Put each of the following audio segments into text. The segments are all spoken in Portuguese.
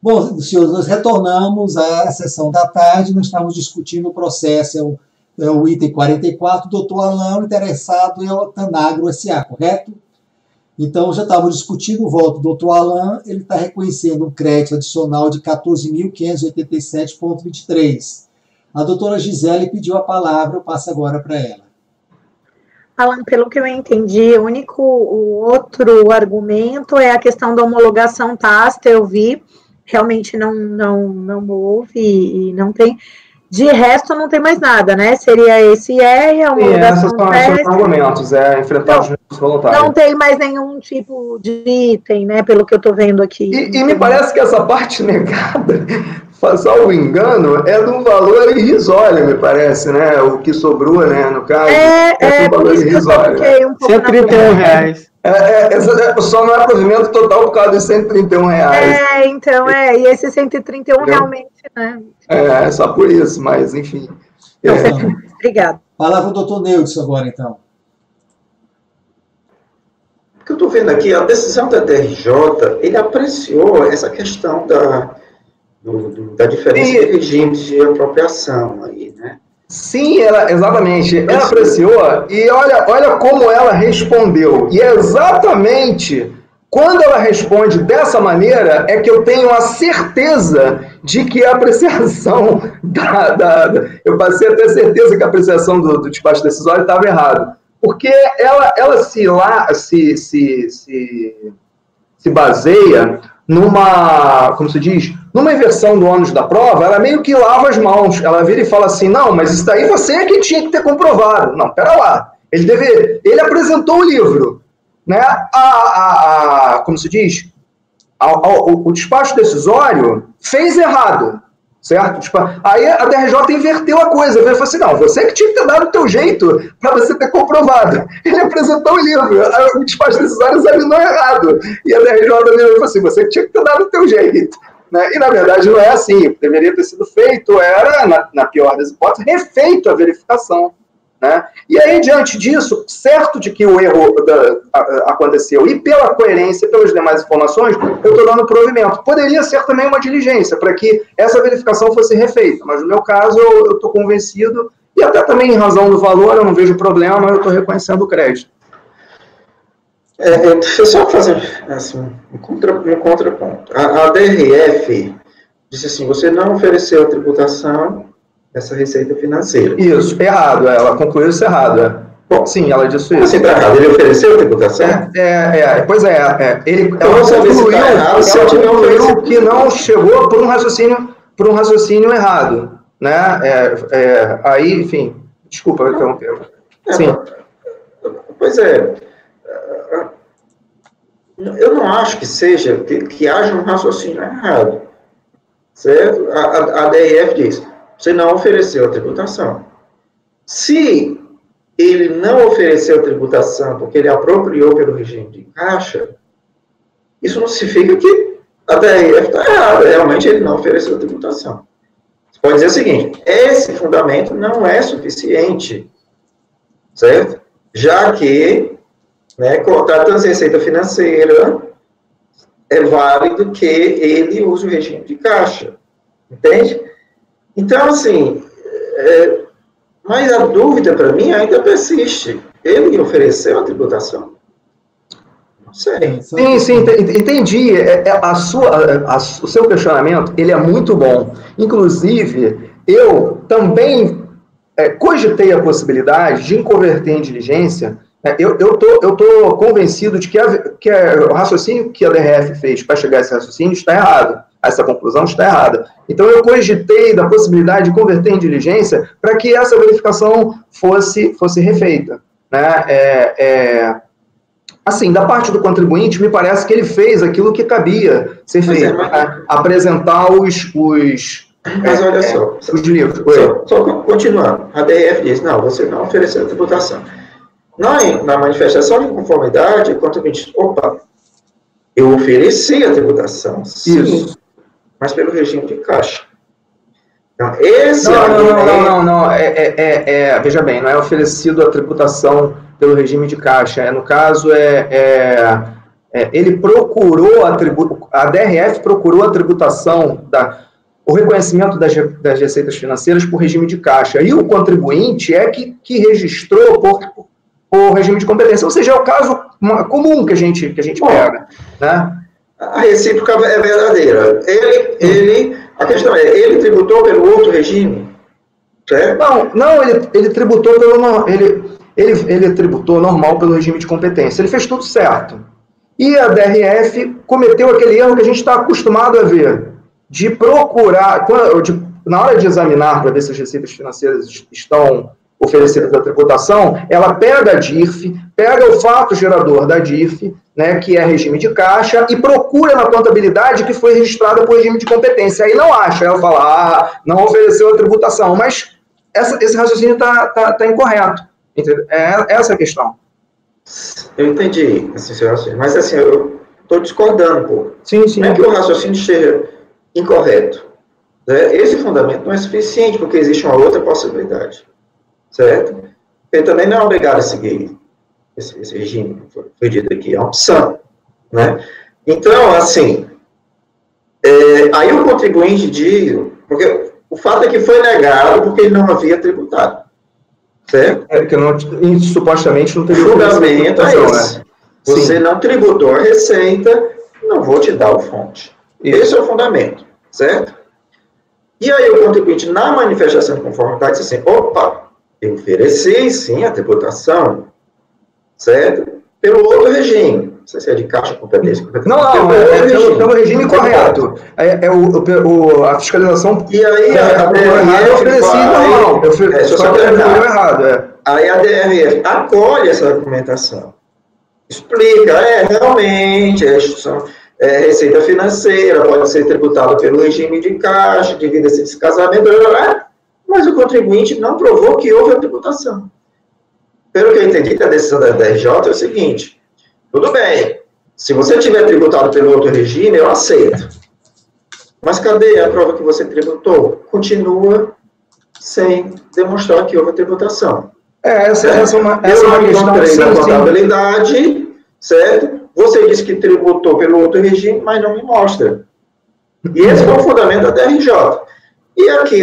Bom, senhores, nós retornamos à sessão da tarde, nós estávamos discutindo o processo, é o item 44, doutor Alain, interessado em a Tanagro S.A., correto? Então, já estávamos discutindo o voto do doutor Alain, ele está reconhecendo um crédito adicional de 14.587,23. A doutora Gisele pediu a palavra, eu passo agora para ela. Alan, pelo que eu entendi, o outro argumento é a questão da homologação tácita, eu vi, realmente não houve e não tem. De resto, não tem mais nada, né? Seria esse e a homologação tácita. Esses são argumentos, enfrentar os riscos voluntários. Não tem mais nenhum tipo de item, né? Pelo que eu estou vendo aqui. E me parece que essa parte negada, salvo engano, é de um valor irrisório, me parece, né? O que sobrou, né? No caso, é um valor irrisório. R$131. Só não é provimento total por causa de R$131. Então, e esse 131 realmente, né? Só por isso, mas enfim. Obrigado. Palavra o doutor Neudson agora, então. O que eu estou vendo aqui, a decisão da DRJ, ele apreciou essa questão da diferença de regimes de apropriação aí, né? Sim, exatamente. Ela apreciou e olha como ela respondeu. E é exatamente quando ela responde dessa maneira é que eu tenho a certeza de que a apreciação eu passei a ter certeza que a apreciação do despacho decisório estava errado. Porque ela se baseia numa, como se diz, numa inversão do ônus da prova, ela meio que lava as mãos. Ela vira e fala assim, não, mas isso daí você é que tinha que ter comprovado. Não, pera lá. Ele apresentou o livro, né? Como se diz, o despacho decisório fez errado, certo? Aí a DRJ inverteu a coisa, ele falou assim, não, você que tinha que ter dado o teu jeito para você ter comprovado. Ele apresentou o livro, o despacho decisório examinou errado, e a DRJ falou assim, você que tinha que ter dado o teu jeito. Né? E na verdade não é assim, deveria ter sido feito, na pior das hipóteses, refeito a verificação. Né? E aí, diante disso, certo de que o erro aconteceu e pela coerência, pelas demais informações, eu estou dando provimento. Poderia ser também uma diligência para que essa verificação fosse refeita, mas no meu caso eu estou convencido, e até também em razão do valor, eu não vejo problema, eu estou reconhecendo o crédito. Deixa eu só fazer assim, um contraponto. A DRF disse assim, você não ofereceu a tributação essa receita financeira. Isso, errado, ela concluiu isso errado. Bom, sim, ela disse isso. Assim, tá errado, ele ofereceu a tributação? Pois ele então, concluiu que não chegou por um raciocínio errado, né? Aí, enfim, desculpa, eu interromper. Sim. Pois eu não acho que seja, que haja um raciocínio errado, certo? A DRF diz, você não ofereceu a tributação. Se ele não ofereceu a tributação porque ele apropriou pelo regime de caixa, isso não significa que a DRF está errada, realmente ele não ofereceu a tributação. Você pode dizer o seguinte, esse fundamento não é suficiente, certo? Já que, né, tratando de receita financeira, é válido que ele use o regime de caixa, entende? Então, assim, mas a dúvida para mim ainda persiste. Ele ofereceu a tributação? Não sei. Sim, entendi. O seu questionamento, ele é muito bom. Inclusive, eu também cogitei a possibilidade de converter em diligência. Eu tô convencido de que o raciocínio que a DRF fez para chegar a esse raciocínio está errado. Essa conclusão está errada. Então, eu cogitei da possibilidade de converter em diligência para que essa verificação fosse refeita. Né? Assim, da parte do contribuinte, me parece que ele fez aquilo que cabia ser feito. Apresentar os olha só, os livros. Só continuando. A DRF diz, não, você não ofereceu a tributação. Na manifestação de conformidade, o contribuinte, opa, eu ofereci a tributação, sim, isso, mas pelo regime de caixa. Então, esse não. Veja bem, não é oferecido a tributação pelo regime de caixa. No caso, ele procurou a DRF procurou a tributação, o reconhecimento das receitas financeiras por regime de caixa, e o contribuinte é que registrou por regime de competência, ou seja, é o caso comum que a gente pega, né? A recíproca é verdadeira. A questão é, ele tributou pelo outro regime? Certo? Não, ele tributou ele tributou normal pelo regime de competência. Ele fez tudo certo. E a DRF cometeu aquele erro que a gente está acostumado a ver, de procurar, na hora de examinar para ver se as receitas financeiras estão oferecidas à tributação, ela pega a DIRF, pega o fato gerador da DIRF, né, que é regime de caixa, e procura na contabilidade que foi registrada por regime de competência. Aí não acha, ela fala, não ofereceu a tributação, mas esse raciocínio está incorreto. Entendeu? É essa a questão. Eu entendi esse seu raciocínio, mas assim, eu estou discordando um pouco. Sim. Não é que o raciocínio esteja incorreto. Né? Esse fundamento não é suficiente, porque existe uma outra possibilidade. Certo? Ele também não é obrigado a seguir esse regime, foi dito aqui, é uma opção. Né? Então, assim, aí o contribuinte diz, porque o fato é que foi negado porque ele não havia tributado. Certo? Que supostamente não teria. O fundamento é esse. Né? Você não tributou a receita, não vou te dar o fonte. Isso. Esse é o fundamento, certo? E aí o contribuinte, na manifestação de conformidade, diz assim, opa, eu ofereci, sim, a tributação, certo? Pelo outro regime. Não sei se é de caixa, competência. Pelo regime correto. A fiscalização... E aí a DRF... Aí a DRF acolhe essa documentação. Explica, realmente, a instituição... receita financeira, pode ser tributada pelo regime de caixa, devido a esse descasamento, mas o contribuinte não provou que houve a tributação. Pelo que eu entendi, que a decisão da DRJ é o seguinte, tudo bem, se você tiver tributado pelo outro regime, eu aceito. Mas cadê a prova que você tributou? Continua sem demonstrar que houve a tributação. Essa é uma questão da contabilidade, certo? Você disse que tributou pelo outro regime, mas não me mostra. E esse foi o fundamento da DRJ. E aqui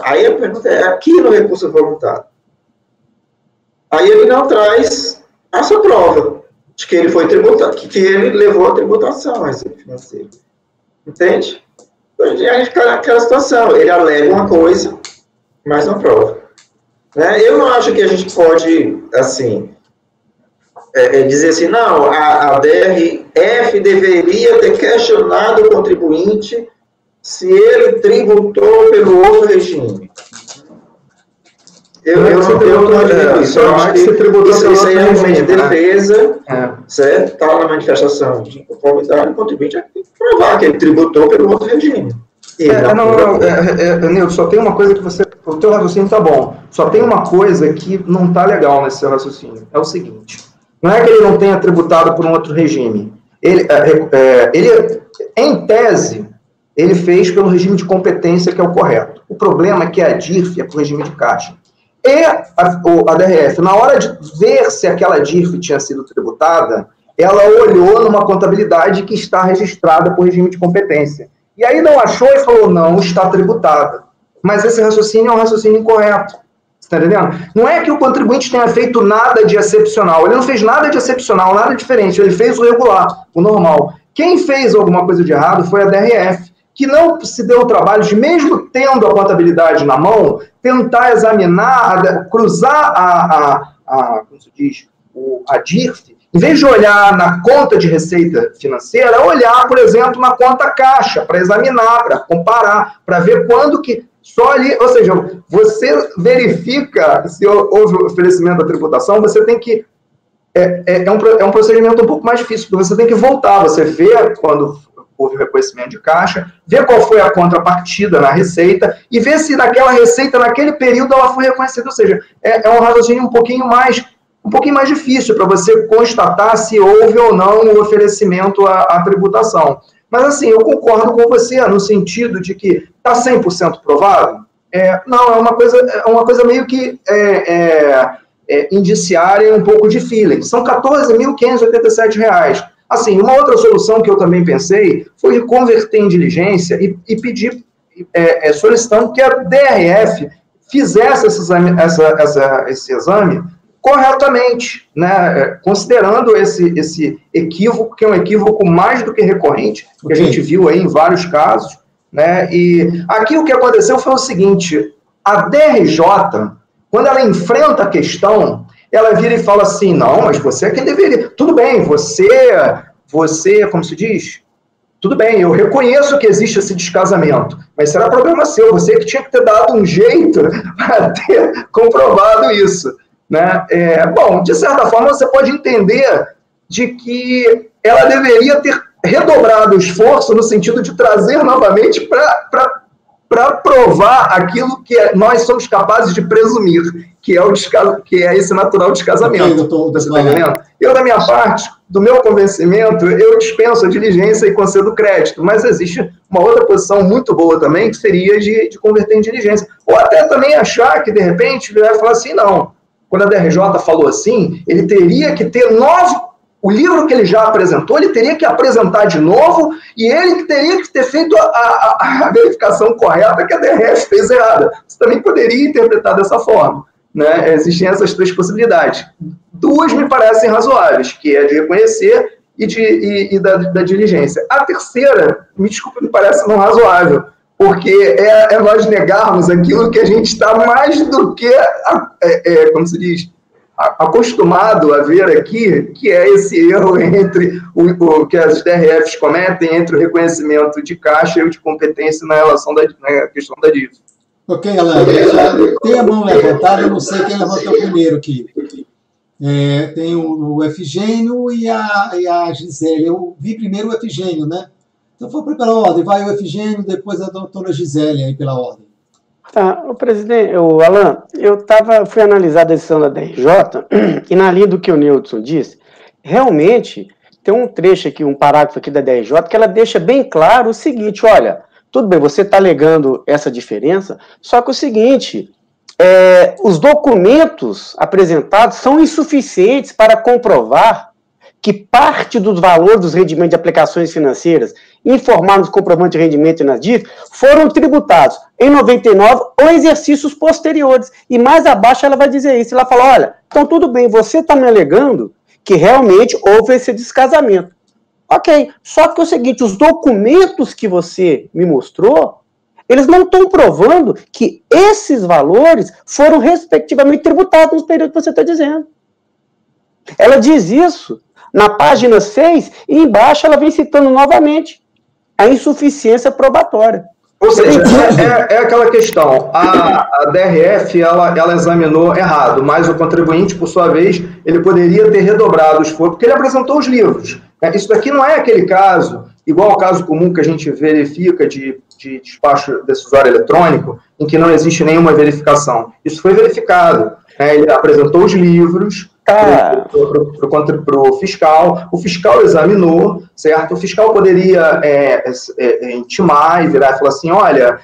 aí a pergunta é, aqui no recurso voluntário. Aí ele não traz essa prova de que ele foi tributado, que ele levou a tributação a receita financeira. Entende? Então, a gente cai naquela situação. Ele alega uma coisa, mas não prova. Né? Eu não acho que a gente pode, assim... dizer assim, não, a DRF deveria ter questionado o contribuinte se ele tributou pelo outro regime. Eu não digo isso. Eu acho que isso aí é uma defesa, certo? Está na manifestação de conformidade, o contribuinte tem que provar que ele tributou pelo outro regime. Nilton, só tem uma coisa que o teu raciocínio está bom, só tem uma coisa que não está legal nesse seu raciocínio. É o seguinte... Não é que ele não tenha tributado por um outro regime. Ele, em tese, ele fez pelo regime de competência, que é o correto. O problema é que a DIRF é por regime de caixa. E a DRF, na hora de ver se aquela DIRF tinha sido tributada, ela olhou numa contabilidade que está registrada por regime de competência. E aí não achou e falou, não, está tributada. Mas esse raciocínio é um raciocínio incorreto. Está entendendo? Não é que o contribuinte tenha feito nada de excepcional. Ele não fez nada de excepcional, nada diferente. Ele fez o regular, o normal. Quem fez alguma coisa de errado foi a DRF, que não se deu o trabalho de, mesmo tendo a contabilidade na mão, tentar examinar, cruzar como se diz, a DIRF, em vez de olhar na conta de receita financeira, olhar, por exemplo, na conta caixa, para examinar, para comparar, para ver quando que... Só ali, ou seja, você verifica se houve oferecimento da tributação, você tem que... É um procedimento um pouco mais difícil, porque você tem que voltar, você vê quando houve reconhecimento de caixa, ver qual foi a contrapartida na receita, e ver se naquela receita, naquele período, ela foi reconhecida. Ou seja, é um raciocínio um pouquinho mais difícil para você constatar se houve ou não o oferecimento à tributação. Mas, assim, eu concordo com você no sentido de que está 100% provado? Não, é uma coisa meio que indiciária e um pouco de feeling. São R$ 14.587. Assim, uma outra solução que eu também pensei foi converter em diligência e pedir, solicitando que a DRF fizesse esse exame corretamente, né? Considerando esse equívoco, que é um equívoco mais do que recorrente, que a gente viu aí em vários casos, né? E aqui o que aconteceu foi o seguinte: a DRJ, quando ela enfrenta a questão, ela vira e fala assim, não, mas você é quem deveria. Tudo bem, você, como se diz? Tudo bem, eu reconheço que existe esse descasamento, mas será problema seu, você que tinha que ter dado um jeito para ter comprovado isso, né? Bom, de certa forma, você pode entender de que ela deveria ter redobrado o esforço no sentido de trazer novamente para provar aquilo que nós somos capazes de presumir, que é esse natural descasamento. Você está entendendo? Eu, da minha parte, do meu convencimento, eu dispenso a diligência e concedo crédito, mas existe uma outra posição muito boa também, que seria de converter em diligência. Ou até também achar que, de repente, ele vai falar assim, não, quando a DRJ falou assim, ele teria que ter o livro que ele já apresentou, ele teria que apresentar de novo e ele teria que ter feito a verificação correta que a DRF fez errada. Você também poderia interpretar dessa forma, né? Existem essas três possibilidades. Duas me parecem razoáveis, que é de reconhecer e da diligência. A terceira, me desculpe, me parece não razoável, porque é nós negarmos aquilo que a gente está mais do que, como se diz, acostumado a ver aqui, que é esse erro entre o que as DRFs cometem entre o reconhecimento de caixa e o de competência na relação na questão da dívida. Ok, Alan, tem a mão levantada, eu não sei quem levantou primeiro aqui. Tem o Efigênio e a Gisele. Eu vi primeiro o Efigênio, né? Então foi pela ordem, vai o Efigênio, depois a doutora Gisele aí pela ordem. Tá, o Alan, fui analisar a decisão da DRJ e na linha do que o Neudson disse, realmente tem um trecho aqui, um parágrafo aqui da DRJ que ela deixa bem claro o seguinte, olha, tudo bem, você está alegando essa diferença, só que o seguinte, os documentos apresentados são insuficientes para comprovar que parte dos valores dos rendimentos de aplicações financeiras informados no comprovante de rendimento e nas dívidas foram tributados em 99 ou exercícios posteriores. E mais abaixo ela vai dizer isso. Ela fala, olha, então tudo bem, você está me alegando que realmente houve esse descasamento. Ok, só que é o seguinte, os documentos que você me mostrou, eles não estão provando que esses valores foram respectivamente tributados no período que você está dizendo. Ela diz isso na página 6 e embaixo ela vem citando novamente a insuficiência probatória. Ou seja, é aquela questão, a DRF ela examinou errado, mas o contribuinte, por sua vez, ele poderia ter redobrado o esforço, porque ele apresentou os livros. Isso daqui não é aquele caso, igual ao caso comum que a gente verifica de despacho decisório eletrônico, em que não existe nenhuma verificação. Isso foi verificado. Ele apresentou os livros para o fiscal, o fiscal examinou, certo? O fiscal poderia intimar e virar e falar assim, olha,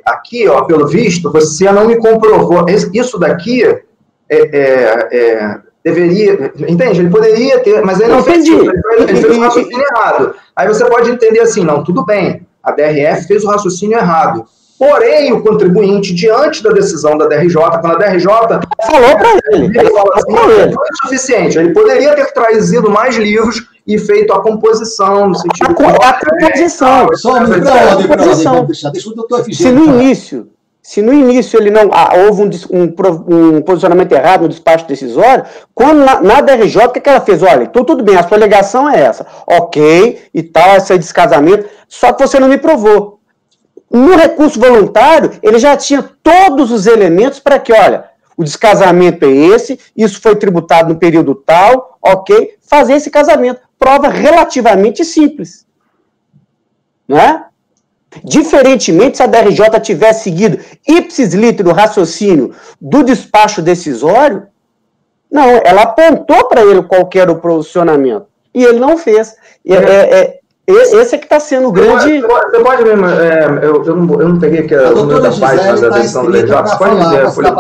aqui, ó, pelo visto, você não me comprovou, isso daqui deveria, entende? Ele poderia ter, mas ele não fez isso, ele fez o raciocínio errado. Aí você pode entender assim, não, tudo bem, a DRF fez o raciocínio errado. Porém, o contribuinte, diante da decisão da DRJ, quando a DRJ falou para ele fala assim, não é suficiente, ele poderia ter trazido mais livros e feito a composição, no sentido... A composição. Deixa o doutor Se no início ele não houve um posicionamento errado no despacho decisório, quando na DRJ, o que ela fez? Olha, então tudo bem, a sua alegação é essa. Ok, e tal, esse descasamento, só que você não me provou. No recurso voluntário, ele já tinha todos os elementos para que, olha, o descasamento é esse, isso foi tributado no período tal, ok, fazer esse casamento. Prova relativamente simples. Não é? Diferentemente, se a DRJ tivesse seguido ipsis litteris o raciocínio do despacho decisório, não, ela apontou para ele qual que era o posicionamento. E ele não fez. Esse é que está sendo o grande... Você pode mesmo... eu não peguei aqui o número da página da decisão do DRJ. Você pode dizer a folha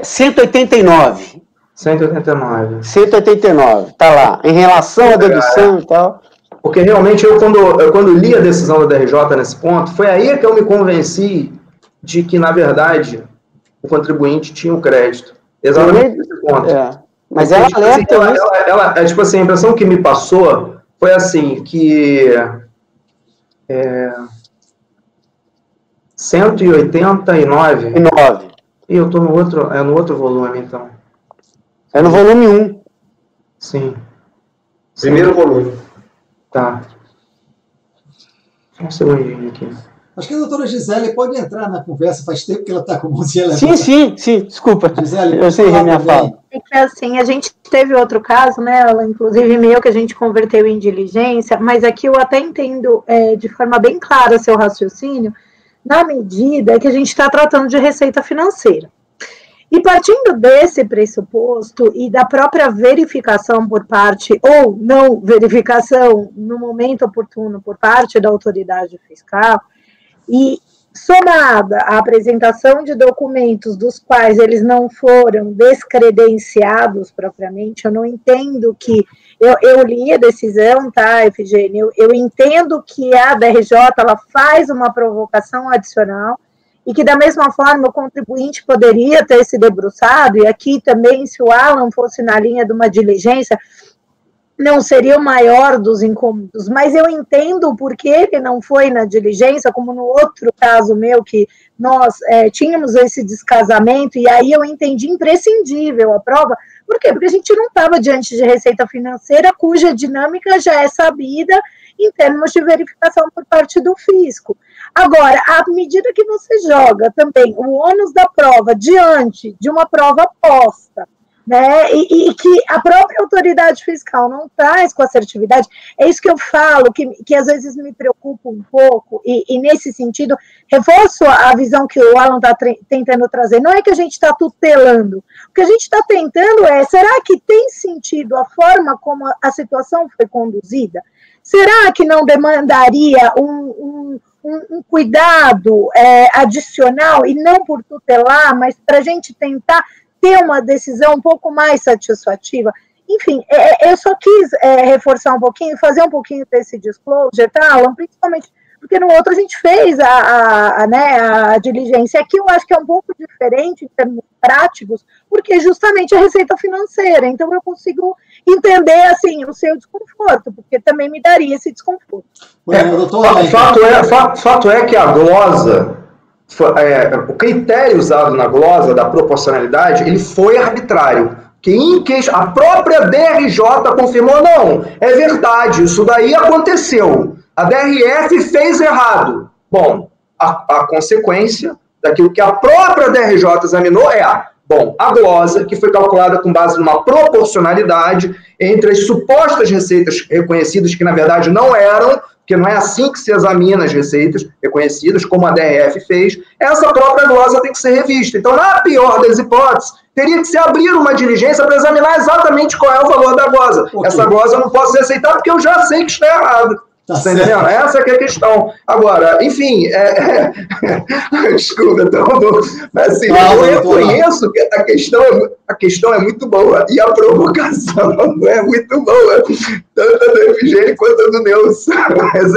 de 189. 189. 189, tá lá. Em relação à dedução e tal. Porque realmente quando li a decisão da DRJ nesse ponto, foi aí que eu me convenci de que, na verdade, o contribuinte tinha o crédito. Exatamente nesse ponto. Mas ela alerta ela, tipo assim, a impressão que me passou foi assim, que 189. E eu tô no outro volume, então. É no volume 1. Sim. Primeiro volume. Tá. Só um segundinho aqui. Acho que a doutora Gisele pode entrar na conversa, faz tempo que ela está com a mãozinha levantada. Sim, desculpa. Gisele, eu sei a minha fala. É que assim, a gente teve outro caso, né, ela, inclusive meu, que a gente converteu em diligência, mas aqui eu até entendo de forma bem clara seu raciocínio, na medida que a gente está tratando de receita financeira. E partindo desse pressuposto e da própria verificação por parte, ou não verificação no momento oportuno por parte da autoridade fiscal, e somada à apresentação de documentos dos quais eles não foram descredenciados propriamente, eu não entendo que, eu li a decisão, tá, Efigênia, eu entendo que a DRJ, ela faz uma provocação adicional, e que da mesma forma o contribuinte poderia ter se debruçado, e aqui também, se o Alan fosse na linha de uma diligência, não seria o maior dos incômodos, mas eu entendo por que ele não foi na diligência, como no outro caso meu, que nós tínhamos esse descasamento, e aí eu entendi imprescindível a prova. Por quê? Porque a gente não estava diante de receita financeira, cuja dinâmica já é sabida em termos de verificação por parte do fisco. Agora, à medida que você joga também o ônus da prova diante de uma prova posta, né, e que a própria autoridade fiscal não traz com assertividade, é isso que eu falo, que às vezes me preocupa um pouco, e nesse sentido, reforço a visão que o Alan está tentando trazer, não é que a gente está tutelando, o que a gente está tentando será que tem sentido a forma como a situação foi conduzida? Será que não demandaria um cuidado adicional, e não por tutelar, mas para a gente tentar ter uma decisão um pouco mais satisfativa? Enfim, eu só quis reforçar um pouquinho, fazer um pouquinho desse disclosure, tá, Alan? Principalmente porque no outro a gente fez a diligência. Aqui eu acho que é um pouco diferente em termos práticos, porque justamente a receita financeira, então eu consigo entender, assim, o seu desconforto, porque também me daria esse desconforto. Fato é que a glosa, o critério usado na glosa da proporcionalidade, ele foi arbitrário. A própria DRJ confirmou, não, é verdade, isso daí aconteceu. A DRF fez errado. Bom, a consequência daquilo que a própria DRJ examinou a glosa, que foi calculada com base numa proporcionalidade entre as supostas receitas reconhecidas, que na verdade não eram, porque não é assim que se examina as receitas reconhecidas, como a DRF fez, essa própria glosa tem que ser revista. Então, na pior das hipóteses, teria que se abrir uma diligência para examinar exatamente qual é o valor da glosa. Okay. Essa glosa eu não posso aceitar porque eu já sei que está errado. Tá entendendo? Essa que é a questão. Agora, enfim, desculpa, mas assim, eu reconheço que a questão é muito boa e a provocação não é muito boa, tanto a do Efigênio quanto a do Nelson. Mas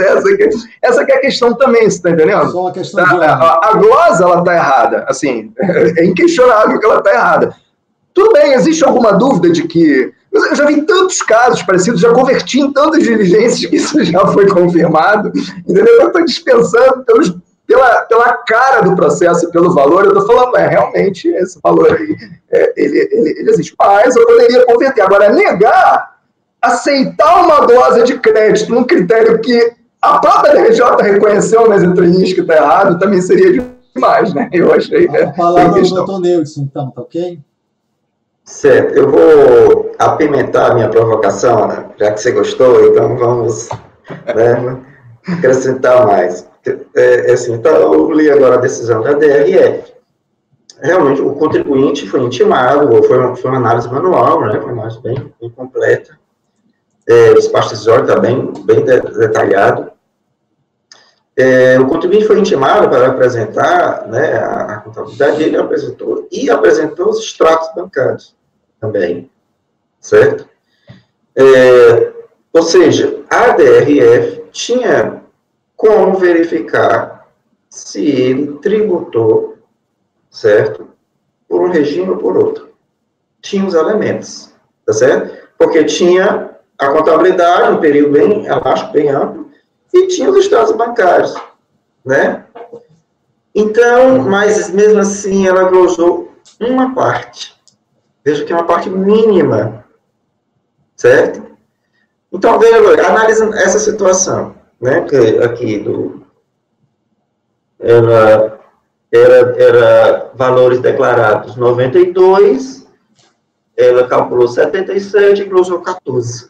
essa que é a questão também, você está entendendo? Só uma questão a glosa, ela está errada, assim, é inquestionável que ela está errada. Tudo bem, existe alguma dúvida de que... Eu já vi tantos casos parecidos, já converti em tantas diligências que isso já foi confirmado, entendeu? Eu estou dispensando pela cara do processo e pelo valor, eu estou falando, realmente, esse valor aí, ele existe. Mas eu poderia converter. Agora, aceitar uma dose de crédito num critério que a própria DRJ reconheceu nas entrelinhas que está errado, também seria demais, né? Eu achei... A palavra do doutor Neudson, então, tá ok? Certo, eu vou apimentar a minha provocação, né? Já que você gostou, então vamos acrescentar mais. Assim, então, eu li agora a decisão da DRF. Realmente, o contribuinte foi intimado, foi uma análise manual, né? Foi uma análise bem completa. O espaço decisório está bem detalhado. O contribuinte foi intimado para apresentar, né, a contabilidade, ele apresentou os extratos bancários. também, certo? Ou seja, a DRF tinha como verificar se ele tributou, certo? Por um regime ou por outro. Tinha os elementos, tá certo? Porque tinha a contabilidade, um período bem elástico, bem amplo, e tinha os estados bancários, né? Então, mas mesmo assim, ela glosou uma parte. Veja que é uma parte mínima, certo? Então, veja agora, analisa essa situação, né? Que aqui era valores declarados 92, ela calculou 77 e glosou 14,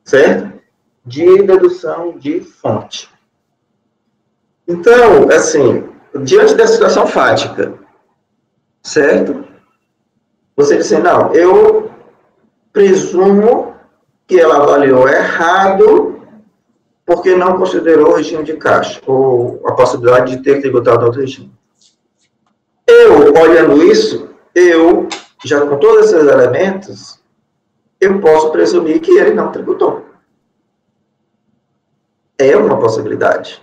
certo? De dedução de fonte. Então, assim, diante dessa situação fática, certo? Você disse, não, eu presumo que ela avaliou errado porque não considerou o regime de caixa, ou a possibilidade de ter tributado outro regime. Eu, olhando isso, eu, já com todos esses elementos, eu posso presumir que ele não tributou. É uma possibilidade,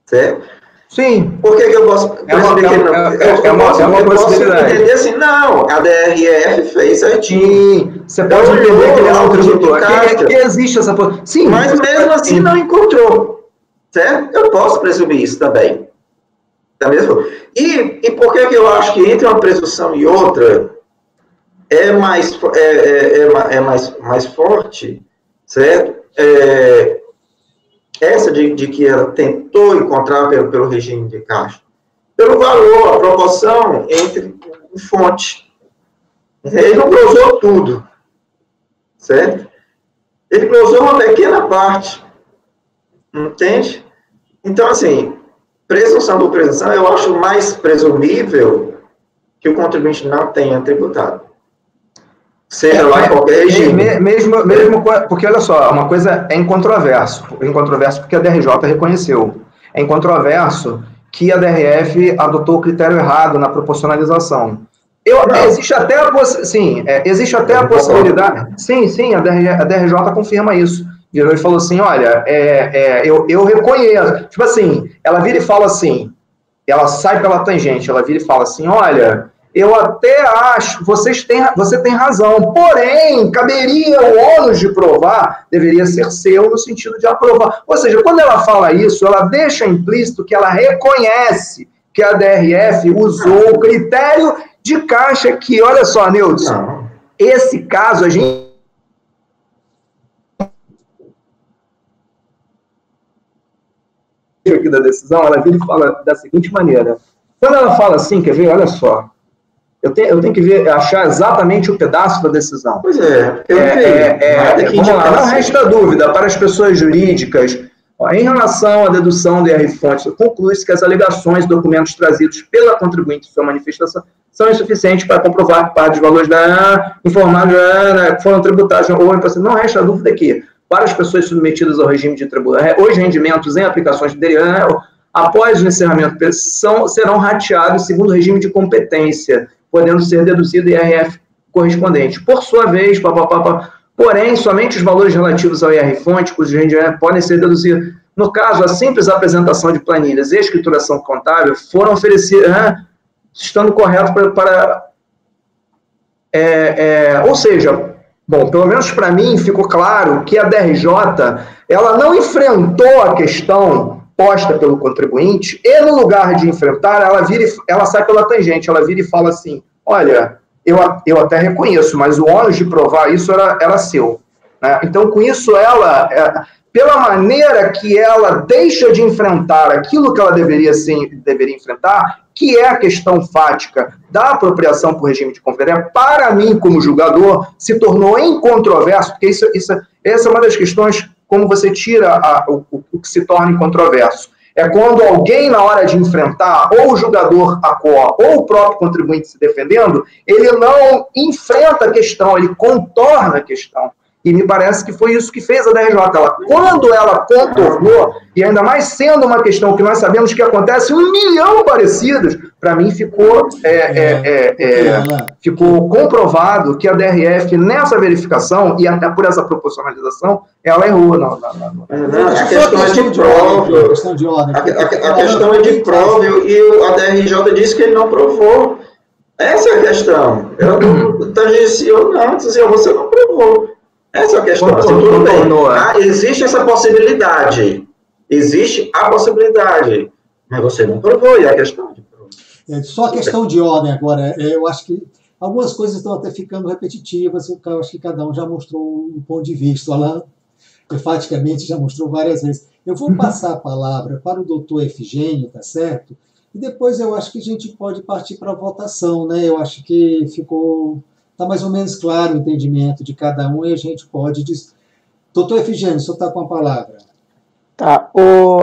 certo? Sim. Por que eu posso presumir que ele não? É uma possibilidade. Entender assim, não, a DRF fez certinho. Sim, você pode entender que ele não tributou. Aqui existe essa possibilidade. Sim. Mas mesmo assim não encontrou, certo? Eu posso presumir isso também. Tá mesmo? E por que eu acho que entre uma presunção e outra é mais forte, certo? Essa de que ela tentou encontrar pelo regime de caixa, pelo valor, a proporção entre fonte. Ele não glosou tudo, certo? Ele glosou uma pequena parte, entende? Então, assim, presunção por presunção, eu acho mais presumível que o contribuinte não tenha tributado. Seja lá em qualquer regime. Mesmo, porque, olha só, uma coisa é incontroverso porque a DRJ reconheceu. É incontroverso que a DRF adotou o critério errado na proporcionalização. Existe até a possibilidade... Sim, a DRJ confirma isso. Virou e falou assim, olha, eu reconheço. Tipo assim, ela vira e fala assim, ela sai pela tangente, ela vira e fala assim, olha... Eu até acho, você tem razão, porém, caberia o ônus de provar, deveria ser seu no sentido de aprovar. Ou seja, quando ela fala isso, ela deixa implícito que ela reconhece que a DRF usou o critério de caixa que, olha só, Nilton, esse caso a gente... aqui da decisão, ela vira e fala da seguinte maneira. Quando ela fala assim, quer ver, olha só, eu tenho que achar exatamente o pedaço da decisão. Pois é. Vamos lá, não resta dúvida para as pessoas jurídicas, em relação à dedução do IR-fonte, conclui-se que as alegações e documentos trazidos pela contribuinte em sua manifestação são insuficientes para comprovar que parte dos valores informados foram tributados ou impossível. Não resta dúvida que, para as pessoas submetidas ao regime de tributação, os rendimentos em aplicações derivadas, após o encerramento da petição, serão rateados segundo o regime de competência, podendo ser deduzido IRF correspondente. Por sua vez, porém, somente os valores relativos ao IR-fonte, cujos rendimentos podem ser deduzidos. No caso, a simples apresentação de planilhas e escrituração contábil foram oferecidas, estando correto ou seja, bom, pelo menos para mim ficou claro que a DRJ, ela não enfrentou a questão posta pelo contribuinte, e no lugar de enfrentar, ela sai pela tangente, ela vira e fala assim, olha, eu até reconheço, mas o ônus de provar isso era seu. Né? Então, com isso, pela maneira que ela deixa de enfrentar aquilo que ela deveria enfrentar, que é a questão fática da apropriação por regime de conferência, para mim, como julgador, se tornou incontroverso, porque essa é uma das questões, como você tira o que se torna incontroverso. É quando alguém, na hora de enfrentar, ou o julgador acorda, ou o próprio contribuinte se defendendo, ele não enfrenta a questão, ele contorna a questão. E me parece que foi isso que fez a DRJ. Quando ela contornou, e ainda mais sendo uma questão que nós sabemos que acontece 1 milhão parecidos, para mim ficou comprovado que a DRF, nessa verificação, e até por essa proporcionalização, ela errou. A questão é de prova. A questão é de prova, e a DRJ disse que ele não provou. Essa é a questão. Ela não tangenciou, não, dizia, você não provou. Essa é a questão. Assim, tudo bem. Existe essa possibilidade. Existe a possibilidade. Mas você não provou, e a questão de prova. Só a questão de ordem agora. Eu acho que algumas coisas estão até ficando repetitivas. Eu acho que cada um já mostrou um ponto de vista. O Alan, enfaticamente, já mostrou várias vezes. Eu vou passar a palavra para o doutor Efigênio, tá certo? E depois eu acho que a gente pode partir para a votação, né? Eu acho que está mais ou menos claro o entendimento de cada um e a gente pode... Doutor Efigênio, o senhor está com a palavra. Tá.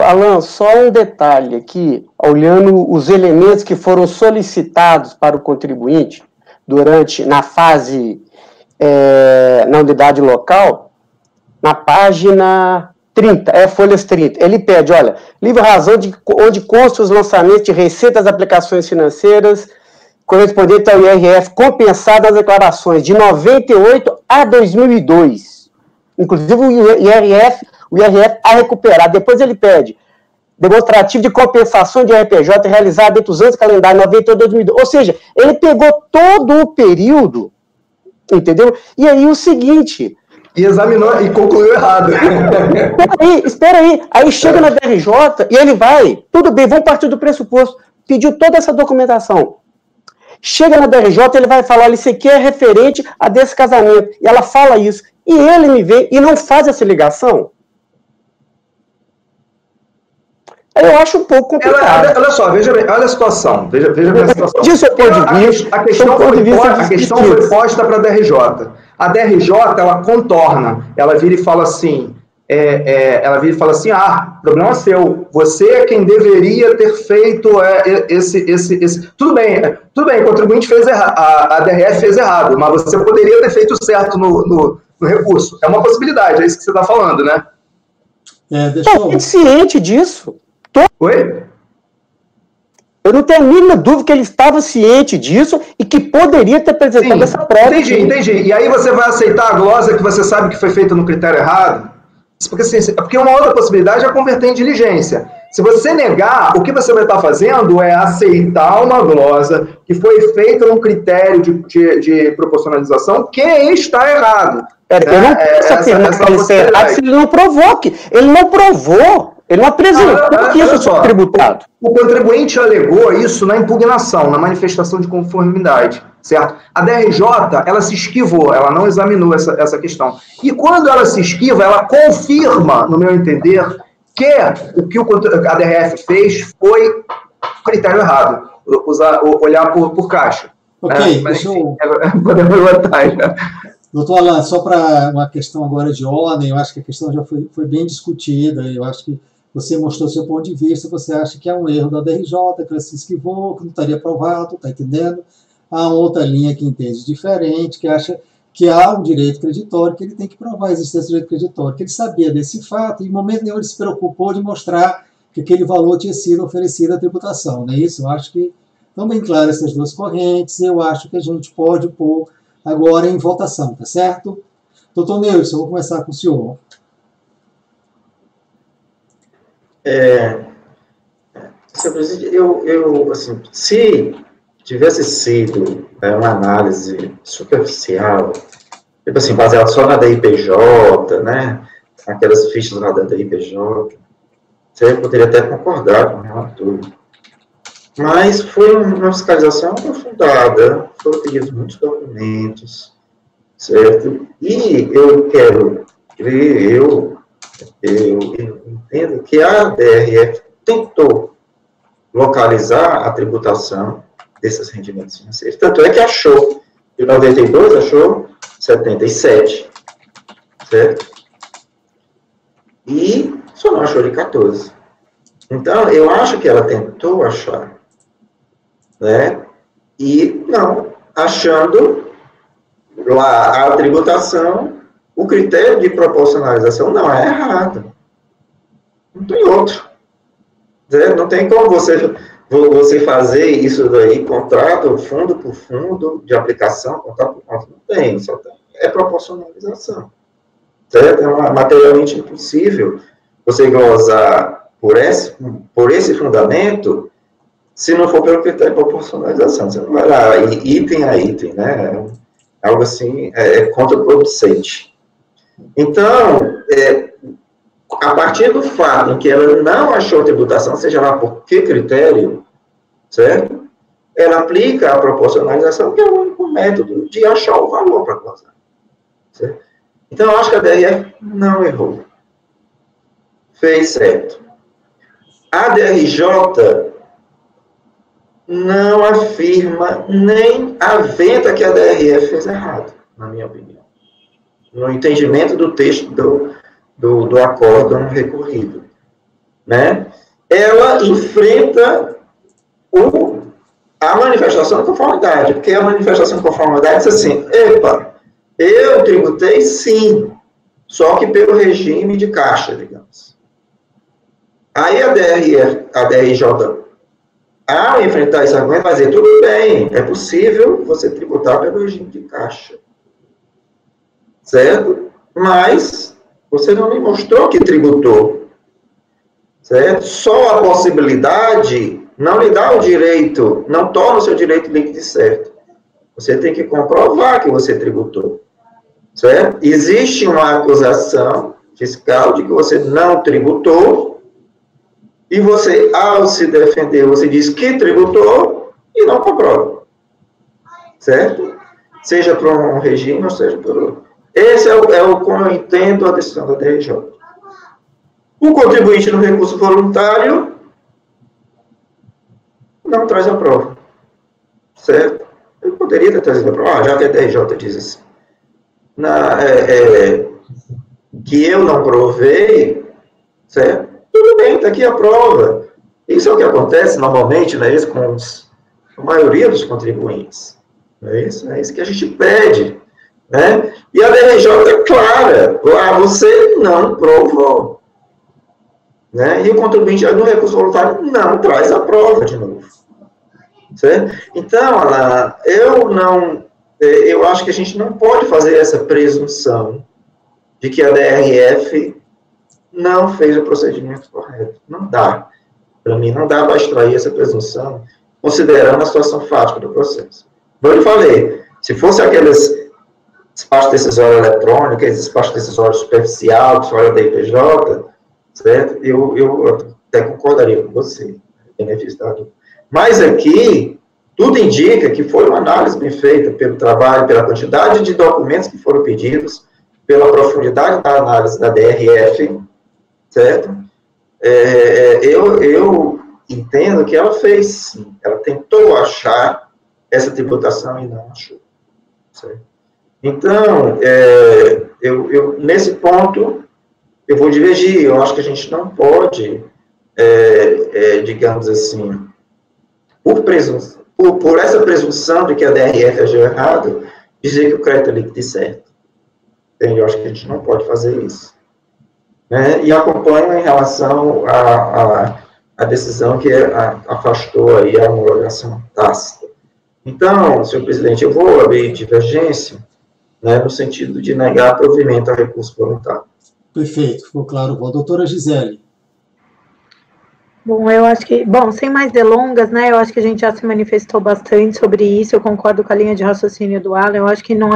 Alan, só um detalhe aqui, olhando os elementos que foram solicitados para o contribuinte na fase, na unidade local, na página 30, folhas 30, ele pede, olha, livre razão onde constam os lançamentos de receitas das aplicações financeiras correspondente ao IRF compensado nas declarações de 98 a 2002. Inclusive o IRF a recuperar. Depois ele pede demonstrativo de compensação de RPJ realizado entre os anos calendário 98 a 2002. Ou seja, ele pegou todo o período, entendeu? E aí o seguinte... E examinou e concluiu errado. Espera aí. Aí chega na DRJ e ele vai, tudo bem, vamos partir do pressuposto, pediu toda essa documentação. Chega na DRJ, ele vai falar, isso aqui é referente a desse casamento. E ela fala isso. E ele me vê e não faz essa ligação. Eu acho um pouco complicado. Olha só, veja a situação. Veja bem a situação. De seu ponto de vista, a questão foi posta para a DRJ. A DRJ, ela contorna. Ela vira e fala assim, problema seu. Você é quem deveria ter feito esse... Tudo bem, o contribuinte fez errado, a DRF fez errado, mas você poderia ter feito certo no recurso. É uma possibilidade, é isso que você está falando, né? Estou ciente disso. Oi? Eu não tenho a mínima dúvida que ele estava ciente disso e que poderia ter apresentado essa prova. Entendi. E aí você vai aceitar a glosa que você sabe que foi feita no critério errado? Porque uma outra possibilidade é converter em diligência. Se você negar, o que você vai estar fazendo é aceitar uma glosa que foi feita num critério de proporcionalização que está errado. Eu não posso afirmar que ele está errado se ele não provou. Ele não provou. Ele não apresentou que isso foi tributado. O contribuinte alegou isso na impugnação, na manifestação de conformidade, certo? A DRJ, ela se esquivou, ela não examinou essa questão. E quando ela se esquiva, ela confirma, no meu entender, que o que a DRF fez foi critério errado, olhar por caixa. Ok, mas podemos votar já. Doutor Alan, só para uma questão agora de ordem, eu acho que a questão já foi bem discutida, eu acho que você mostrou seu ponto de vista, você acha que é um erro da DRJ, que ela se esquivou, que não estaria aprovado, está entendendo? Há outra linha que entende diferente, que acha que há um direito creditório, que ele tem que provar a existência do direito creditório, que ele sabia desse fato e em momento nenhum ele se preocupou de mostrar que aquele valor tinha sido oferecido à tributação, não é isso? Eu acho que estão bem claras essas duas correntes, eu acho que a gente pode pôr agora em votação, tá certo? Doutor Neilson, eu vou começar com o senhor. Senhor presidente, assim, se tivesse sido uma análise superficial, tipo assim, baseada só na DIPJ, né, aquelas fichas lá da DIPJ, você poderia até concordar com o relator. Mas foi uma fiscalização aprofundada, foram pedidos muitos documentos, certo? E eu quero crer, eu entendo que a DRF tentou localizar a tributação desses rendimentos financeiros. Tanto é que achou, de 92 achou 77, certo? E só não achou de 14. Então, eu acho que ela tentou achar, né? E não, achando lá a tributação, o critério de proporcionalização não é errado. Não tem outro. Não tem como você fazer isso daí, contrato fundo por fundo, de aplicação, contrato por contrato. Não tem, só tem. É proporcionalização. Certo? É materialmente impossível você glosar por esse fundamento se não for pelo critério de proporcionalização. Você não vai lá item a item, né? Algo assim é contraproducente. Então, a partir do fato em que ela não achou tributação, seja lá por que critério, certo? Ela aplica a proporcionalização, que é o único método de achar o valor para glosar. Certo? Então, eu acho que a DRF não errou. Fez certo. A DRJ não afirma nem aventa que a DRF fez errado, na minha opinião. No entendimento do texto do acórdão recorrido. Né? Ela enfrenta a manifestação de conformidade, porque a manifestação de conformidade diz assim, epa, eu tributei sim, só que pelo regime de caixa, digamos. Aí a DRJ, ao enfrentar esse argumento, vai dizer, tudo bem, é possível você tributar pelo regime de caixa. Certo? Mas você não me mostrou que tributou. Certo? Só a possibilidade não lhe dá o direito, não torna o seu direito líquido e certo. Você tem que comprovar que você tributou. Certo? Existe uma acusação fiscal de que você não tributou e você, ao se defender, você diz que tributou e não comprova. Certo? Seja por um regime ou seja por outro. Esse é como eu entendo a decisão da DRJ. O contribuinte no recurso voluntário não traz a prova. Certo? Ele poderia ter trazido a prova, já que a DRJ diz assim. Que eu não provei, certo? Tudo bem, está aqui a prova. Isso é o que acontece normalmente, não é isso, com a maioria dos contribuintes. Não é isso? É isso que a gente pede. Né? E a DRJ é clara, lá você não provou. Né? E o contribuinte no recurso voluntário não traz a prova de novo. Certo? Então, Alana, eu acho que a gente não pode fazer essa presunção de que a DRF não fez o procedimento correto. Não dá. Para mim, não dá para extrair essa presunção, considerando a situação fática do processo. Como eu falei, se fosse aqueles despacho decisório eletrônico, esse despacho decisório superficial, que só é da IPJ, certo? Eu até concordaria com você, benefício da dúvida. Mas aqui, tudo indica que foi uma análise bem feita pelo trabalho, pela quantidade de documentos que foram pedidos, pela profundidade da análise da DRF, certo? Eu entendo que ela fez, sim. Ela tentou achar essa tributação e não achou, certo? Então, nesse ponto, eu vou divergir. Eu acho que a gente não pode, digamos assim, por essa presunção de que a DRF agiu errado, dizer que o crédito é líquido e certo. Eu acho que a gente não pode fazer isso. Né? E acompanho em relação à decisão que afastou aí a homologação tácita. Então, senhor presidente, eu vou abrir divergência, né, no sentido de negar provimento a recurso voluntário. Perfeito, ficou claro. Doutora Gisele. Bom, eu acho que, sem mais delongas, né, eu acho que a gente já se manifestou bastante sobre isso, eu concordo com a linha de raciocínio do Alan, eu acho que não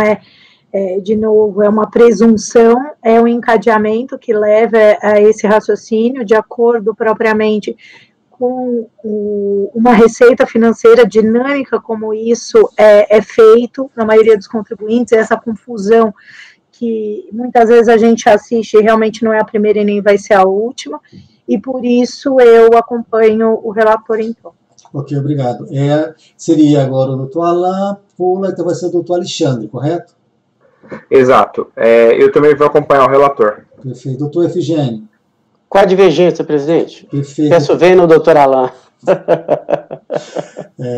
de novo, é uma presunção, é um encadeamento que leva a esse raciocínio, de acordo propriamente com uma receita financeira dinâmica, como isso é feito na maioria dos contribuintes, essa confusão que muitas vezes a gente assiste e realmente não é a primeira e nem vai ser a última, e por isso eu acompanho o relator, então. Ok, obrigado. Seria agora o doutor Alain Pula, então vai ser o doutor Alexandre, correto? Exato. Eu também vou acompanhar o relator. Perfeito. Doutor Efigênio. Qual a divergência, presidente? Perfeito. Peço vem no doutor Alain.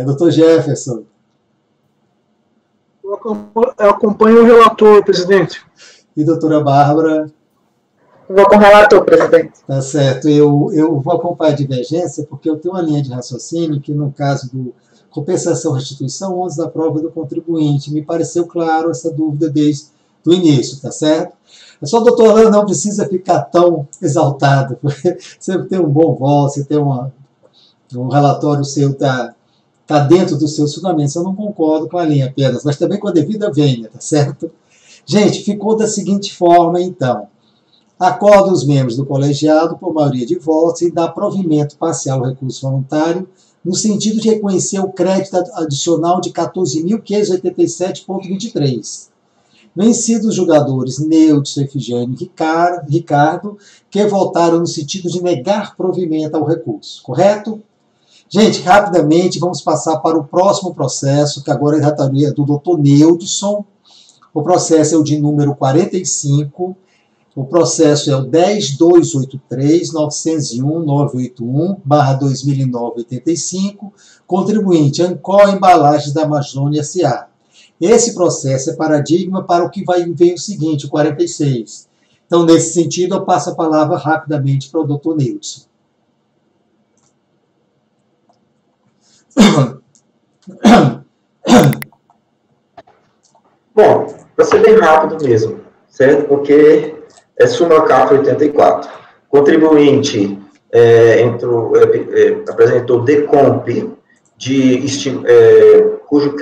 Doutor Jefferson. Eu acompanho o relator, presidente. E doutora Bárbara? Vou com o relator, presidente. Tá certo. Eu vou acompanhar a divergência, porque eu tenho uma linha de raciocínio que, no caso do compensação e restituição, antes da prova do contribuinte, me pareceu claro essa dúvida desde o início, tá certo? Só o doutor Alain não precisa ficar tão exaltado, porque você tem um bom voto, você tem um relatório seu tá dentro dos seus fundamentos. Eu não concordo com a linha apenas, mas também com a devida vênia, tá certo? Gente, ficou da seguinte forma, então. Acorda os membros do colegiado, por maioria de votos, e dá provimento parcial ao recurso voluntário, no sentido de reconhecer o crédito adicional de 14.587,23. Vencidos os jogadores Neudson, Efigênio e Ricardo, que votaram no sentido de negar provimento ao recurso, correto? Gente, rapidamente, vamos passar para o próximo processo, que agora é a relatoria do Dr. Neudson. O processo é o de número 45, o processo é o 10283-901-981/2009-85, contribuinte Ancor Embalagens da Amazônia S.A. Esse processo é paradigma para o que vem o seguinte, o 46. Então, nesse sentido, eu passo a palavra rapidamente para o Dr. Neudson. Bom, vai ser bem rápido mesmo, certo? Porque é súmula CAF 84. Contribuinte apresentou decomp cujo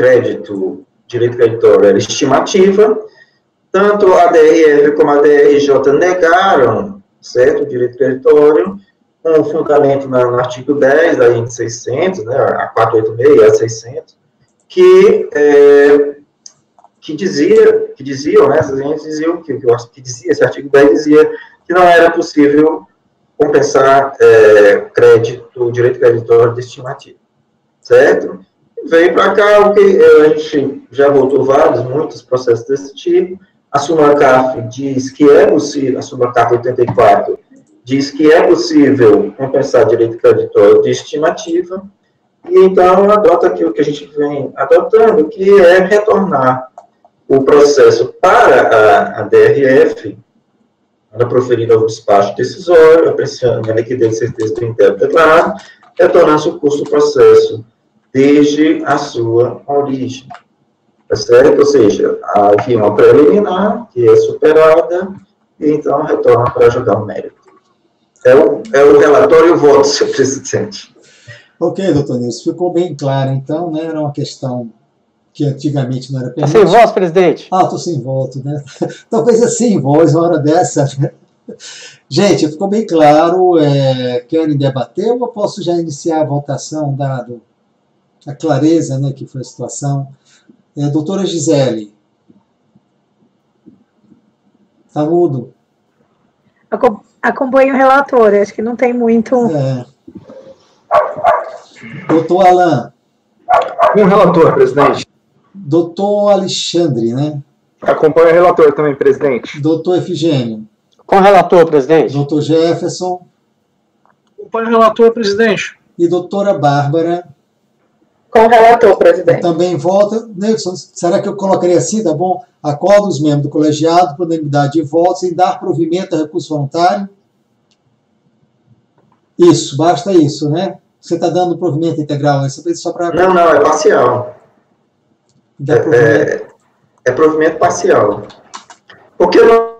direito creditório era estimativa. Tanto a DRF como a DRJ negaram, certo, o direito creditório, com fundamento no artigo 10 da IN 600, né, a 486 e a 600, que diziam, né, essas agentes diziam, esse artigo 10 dizia que não era possível compensar direito creditório de estimativa, certo? Veio para cá o que a gente já voltou muitos processos desse tipo. A súmula CAF diz que é possível, a súmula CAF 84 diz que é possível compensar direito creditório de estimativa, e então adota aquilo que a gente vem adotando, que é retornar o processo para a DRF, para proferir novo despacho decisório, apreciando a liquidez e certeza do intérprete declarado, retornando-se o custo do processo desde a sua origem. Tá certo? Ou seja, havia uma preliminar que é superada, e então retorna para julgar o mérito. É o relatório e o voto, senhor presidente. Ok, doutor Nilson, ficou bem claro, então, né? Era uma questão que antigamente não era permitida. Sem voz, presidente? Estou sem voto, né? Talvez sem voz, uma hora dessa. Né? Gente, ficou bem claro. Querem debater ou eu posso já iniciar a votação, dado a clareza, né, que foi a situação? Doutora Gisele. Está mudo. Acompanho o relator, acho que não tem muito... Doutor Alain. Com o relator, presidente. Doutor Alexandre, né? Acompanho o relator também, presidente. Doutor Efigênio. Com o relator, presidente. Doutor Jefferson. Acompanho o relator, presidente. E doutora Bárbara. Com o relator, presidente. Também vota. Nelson, será que eu colocaria assim, tá bom? Acorda os membros do colegiado por unanimidade de votos em dar provimento a recurso voluntário. Isso, basta isso, né? Você está dando provimento integral, só para... Não, é parcial. É provimento parcial. Porque não...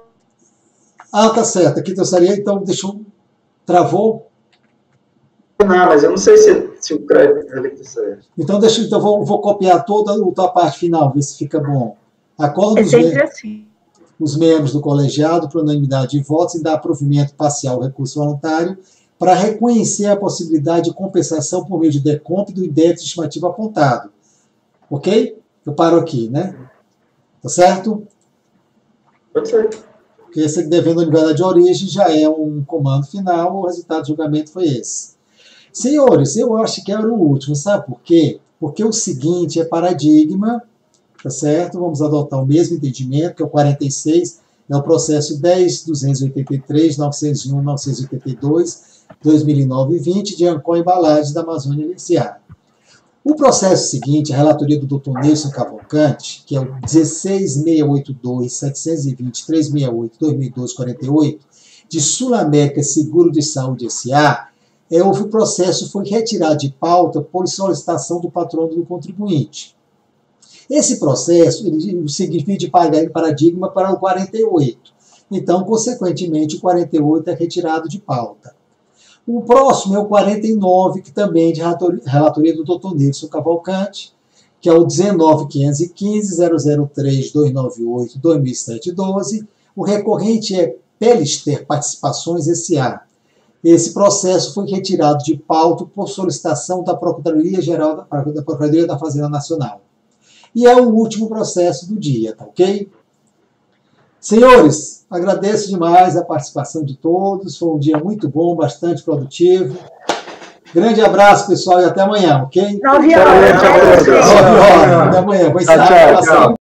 tá certo. Aqui gostaria, então, travou? Não, mas eu não sei se o crédito está certo. Então, vou copiar toda a parte final, ver se fica bom. Acordo os membros do colegiado por unanimidade de votos em dar provimento parcial ao recurso voluntário para reconhecer a possibilidade de compensação por meio de decomp do débito estimativo apontado. Ok? Eu paro aqui, né? Tá certo? Pode ser. Porque esse devendo a unidade de origem já é um comando final, o resultado do julgamento foi esse. Senhores, eu acho que era o último, sabe por quê? Porque o seguinte é paradigma, tá certo? Vamos adotar o mesmo entendimento, que é o 46, é o processo 10.283.901.982, 2009-20, de Ancor Embalagens da Amazônia S.A. O processo seguinte, a relatoria do Dr. Nelson Cavalcante, que é o 16.682.720.368.2012.48, de Sul América Seguro de Saúde S.A., o processo foi retirado de pauta por solicitação do patrono do contribuinte. Esse processo ele significa de paradigma para o 48. Então, consequentemente, o 48 é retirado de pauta. O próximo é o 49, que também é de relatoria do Dr. Nelson Cavalcante, que é o 19.515.003.298.2007.12. O recorrente é Pelister Participações S.A. Esse processo foi retirado de pauta por solicitação da Procuradoria-Geral da Procuradoria da Fazenda Nacional. E é o último processo do dia, tá ok? Senhores, agradeço demais a participação de todos. Foi um dia muito bom, bastante produtivo. Grande abraço, pessoal, e até amanhã, ok? 9 horas. 9 horas. Até amanhã. Vou encerrar a gravação.